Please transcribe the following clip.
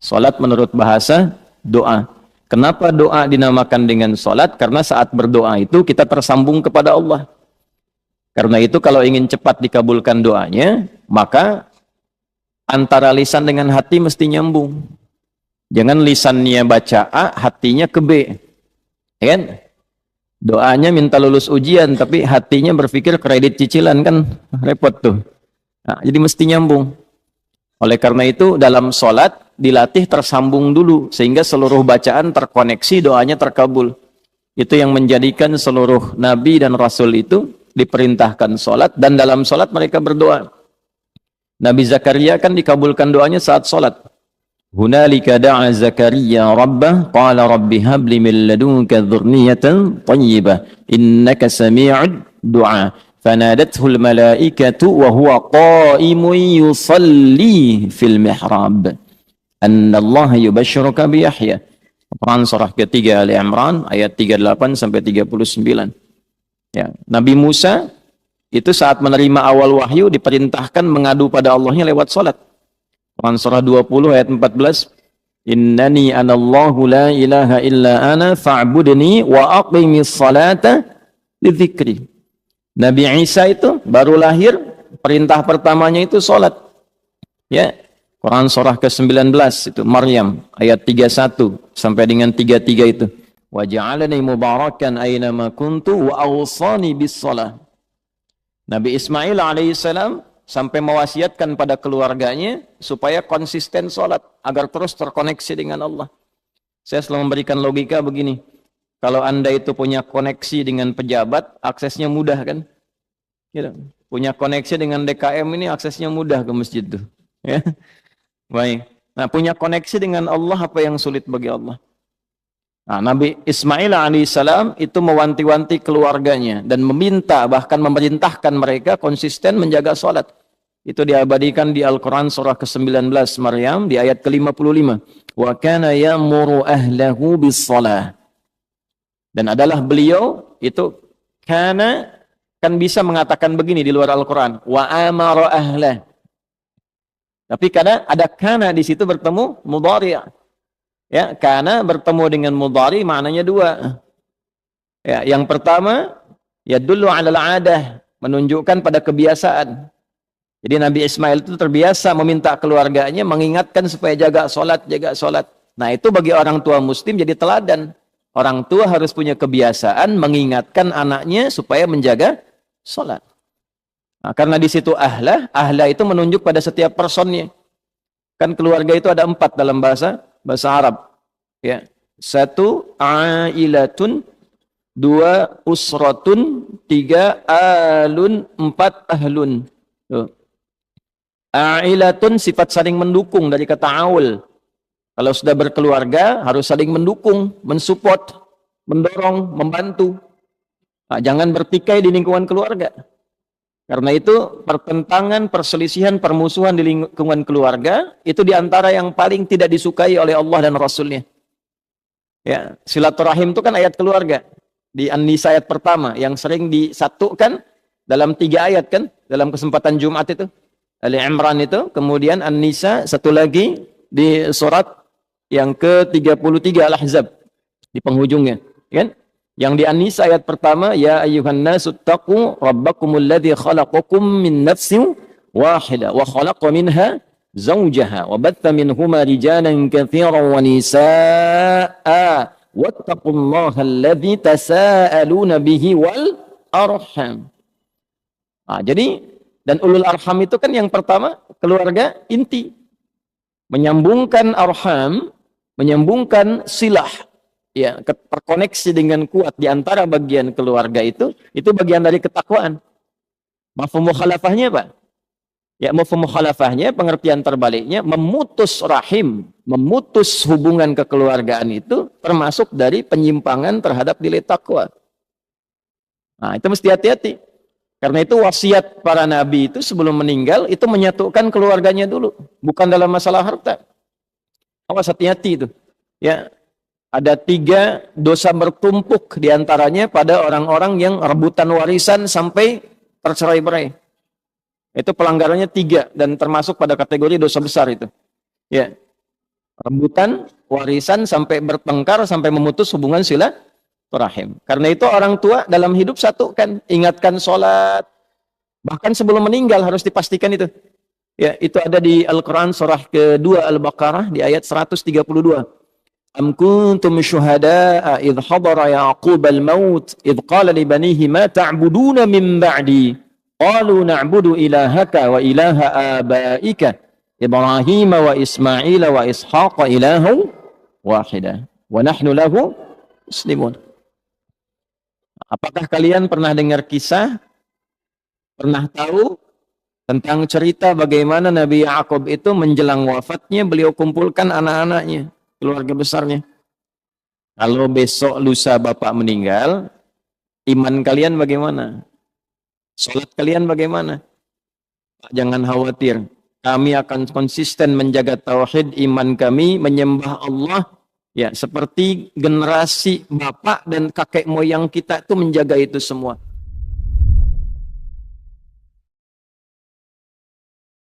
Salat menurut bahasa doa. Kenapa doa dinamakan dengan salat? Karena saat berdoa itu kita tersambung kepada Allah. Karena itu kalau ingin cepat dikabulkan doanya, maka antara lisan dengan hati mesti nyambung. Jangan lisannya baca A, hatinya ke B. Ya kan? Doanya minta lulus ujian, tapi hatinya berpikir kredit cicilan, kan repot tuh. Nah, jadi mesti nyambung. Oleh karena itu dalam sholat dilatih tersambung dulu, sehingga seluruh bacaan terkoneksi, doanya terkabul. Itu yang menjadikan seluruh nabi dan rasul itu diperintahkan sholat, dan dalam sholat mereka berdoa. Nabi Zakaria kan dikabulkan doanya saat sholat. Hunalika da'a Zakaria rabbah qala rabbi habli min ladunka dzurriyyatan thayyibah innaka sami'ud du'a fanadathul malaikatu wa huwa qa'imun yusalli fil mihrab anna Allah yubashshiruka bi Yahya. Quran surah ketiga Ali Imran ayat 38 sampai 39. Ya, Nabi Musa itu saat menerima awal wahyu diperintahkan mengadu pada Allahnya lewat salat. Quran surah 20 ayat 14. Innani anallahu la ilaha illa ana fa'budni wa aqimis salata lidzikri. Nabi Isa itu baru lahir, perintah pertamanya itu salat. Ya. Quran surah ke-19 itu Maryam ayat 31 sampai dengan 33 itu. Wa ja'alani mubarakan aina ma kuntu wa awsani bis shalah. Nabi Ismail alaihissalam sampai mewasiatkan pada keluarganya supaya konsisten sholat agar terus terkoneksi dengan Allah. Saya selalu memberikan logika begini, kalau Anda itu punya koneksi dengan pejabat, aksesnya mudah kan? Gitu. Punya koneksi dengan DKM ini aksesnya mudah ke masjid tuh. Ya. Baik. Nah, punya koneksi dengan Allah, apa yang sulit bagi Allah? Nah, Nabi Ismail alaihissalam itu mewanti-wanti keluarganya dan meminta, bahkan memerintahkan mereka konsisten menjaga sholat. Itu diabadikan di Al-Quran surah ke-19 Maryam di ayat ke-55. Wa kana ya'muru ahlahu bis-shalah. Dan adalah beliau itu kana kan bisa mengatakan begini di luar Al-Quran. Wa amara ahlah. Tapi kadang ada kana di situ bertemu mudhari'. Ya, kana bertemu dengan mudhari maknanya dua. Ya, yang pertama yadullu 'alal 'adah, menunjukkan pada kebiasaan. Jadi Nabi Ismail itu terbiasa meminta keluarganya mengingatkan supaya jaga sholat, jaga sholat. Nah, itu bagi orang tua muslim jadi teladan. Orang tua harus punya kebiasaan mengingatkan anaknya supaya menjaga sholat. Nah, karena di situ ahlah itu menunjuk pada setiap personnya. Kan keluarga itu ada 4 dalam bahasa Arab. Ya. 1 ailatun, 2 usratun, 3 alun, 4 ahlun. Tuh. Ailatun sifat saling mendukung dari kata aul. Kalau sudah berkeluarga harus saling mendukung, mensupport, mendorong, membantu. Nah, jangan bertikai di lingkungan keluarga. Karena itu pertentangan, perselisihan, permusuhan di lingkungan keluarga itu diantara yang paling tidak disukai oleh Allah dan Rasulnya. Ya, silaturahim itu kan ayat keluarga di An-Nisa ayat pertama yang sering disatukan dalam 3 ayat kan dalam kesempatan Jumat itu. Ali Imran itu, kemudian An-Nisa, satu lagi di surat yang ke-33 Al-Ahzab di penghujungnya, kan? Yang di An-Nisa ayat pertama, ya ayyuhan nasu taqu rabbakumul ladzi khalaqakum min nafsin wahidah wa khalaqa minha zawjaha wa batha minhuma rijalan katsiran wa nisaa'a wattaqullaha alladzi tasaaluna bihi wal arham. Nah, jadi dan ulul arham itu kan yang pertama keluarga inti. Menyambungkan arham, menyambungkan silah, ya, terkoneksi dengan kuat di antara bagian keluarga itu bagian dari ketakwaan. Mafhum mukhalafahnya apa? Ya, mafhum mukhalafahnya pengertian terbaliknya memutus rahim, memutus hubungan kekeluargaan itu termasuk dari penyimpangan terhadap nilai takwa. Nah, itu mesti hati-hati. Karena itu wasiat para nabi itu sebelum meninggal itu menyatukan keluarganya dulu, bukan dalam masalah harta. Awas, hati-hati itu. Ya, ada 3 dosa bertumpuk diantaranya pada orang-orang yang rebutan warisan sampai tercerai-berai. Itu pelanggarannya 3 dan termasuk pada kategori dosa besar itu. Ya, rebutan warisan sampai bertengkar sampai memutus hubungan silaturahim. Karena itu orang tua dalam hidup satu kan, ingatkan sholat, bahkan sebelum meninggal harus dipastikan itu. Ya, itu ada di Al-Quran surah kedua Al-Baqarah di ayat 132. Am kuntum syuhada'a idh hadara Ya'qub al-maut idh qala li banihi ma ta'buduna min ba'di qalu na'budu ilahaka wa ilaha abaika Ibrahim wa Ismail wa Ishaq ilahu wahida wa nahnu lahu muslimun. Apakah kalian pernah dengar kisah, pernah tahu tentang cerita bagaimana Nabi Ya'qub itu menjelang wafatnya beliau kumpulkan anak-anaknya, keluarga besarnya. Kalau besok lusa bapak meninggal, iman kalian bagaimana? Salat kalian bagaimana? Jangan khawatir, kami akan konsisten menjaga tauhid, iman kami menyembah Allah ya seperti generasi bapak dan kakek moyang kita itu menjaga itu semua.